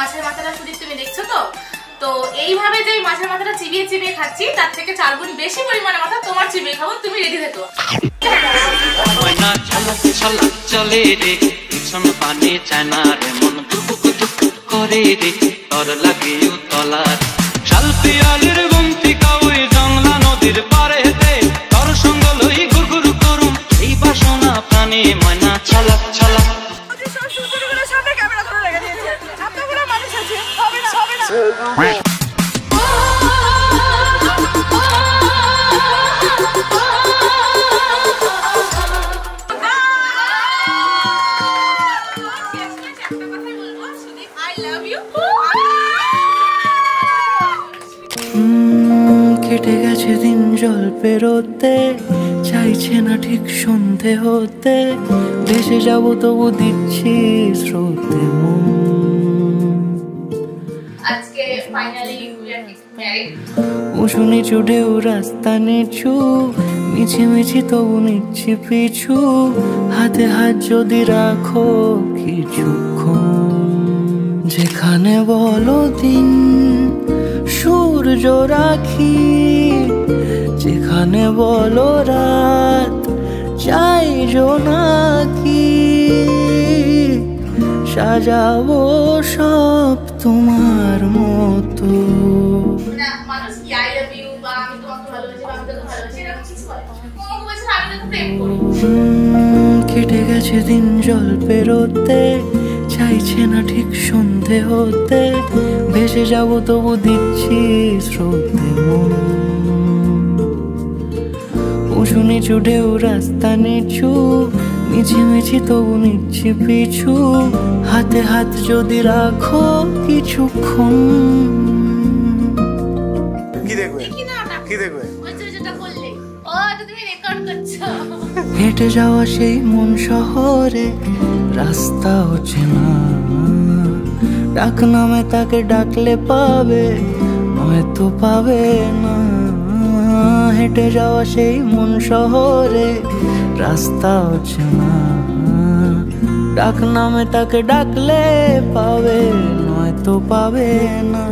মাছের মাথাটা সুদীপ তুমি দেখছো তো? তো এইভাবে যে মাছের মাথাটা চিবিয়ে চিবিয়ে খাচ্ছি তার থেকে 4 গুণ বেশি পরিমাণে মাথা তোমার চিবিয়ে খাবো, তুমি রেডি থেকো। ময়না ঝালাতে ঝালা চলে রে, পিছন পানে চায়না রে, মন দুপুক দুপুক করে রে, তর লাগে তলার শাল পিয়ালির গুমতি কাউই জংলা নদীর পারে হেতে, তর সঙ্গ লই গুরগুর করুম এই বাসনা প্রাণে। ময়না ছলা ছলা সামনে ক্যামেরা ধরে রেখে দিয়েছে, এতগুলো মানুষ আছে, হবে না হবে না। কেটে গেছে দিন জল পেরোতে, চাইছে না ঠিক সন্ধে হতে, ভেসে যাবো তবু দিচ্ছি স্রোতে মন। আজকে ফাইনালি উই আর ম্যারিড। উঁচু নিচু ঢেউ রাস্তা নিচু, মিছিমিছি তবু নিচ্ছি পিছু, হাতে হাত যদি রাখো কিছুক্ষণ। যেখানে বলো দিন সূর্য রাখি, যেখানে বলো রাত চাই জোনাকি, সাজাবো সব তোমার মতো। না মানুষ কি আই লাভ ইউ বা আমি তোমাকে ভালোবাসি বা আমি তোকে ভালোবাসি এরকম কিছু বলে না। তোমাকে বলছে আমি তোকে প্রেম করি। কেটে গেছে দিন জল পেরোতে, চাইছে না ঠিক সন্ধে হতে, ভেসে যাবো তবু দিচ্ছি স্রোতে মন। উঁচু নিচু ঢেউ রাস্তা নিচু, মিছিমিছি তবু নিচ্ছি পিছু, হাতে হাত যদি রাখো কিছুক্ষণ। কি দেখবে? কি দেখবে? ওই যেটা বললে ও এটা তুমি রেকর্ড করছো। হেঁটে যাওয়া সেই মন শহরে রাস্তা হচ্ছে না, ডাক নামে তাকে ডাকলে পাবে, হয়তো পাবে না। হেঁটে যাওয়া সেই মন শহরে রাস্তা হচ্ছে না, ডাক নামে তাকে ডাকলে পাবে, নয়তো পাবে না।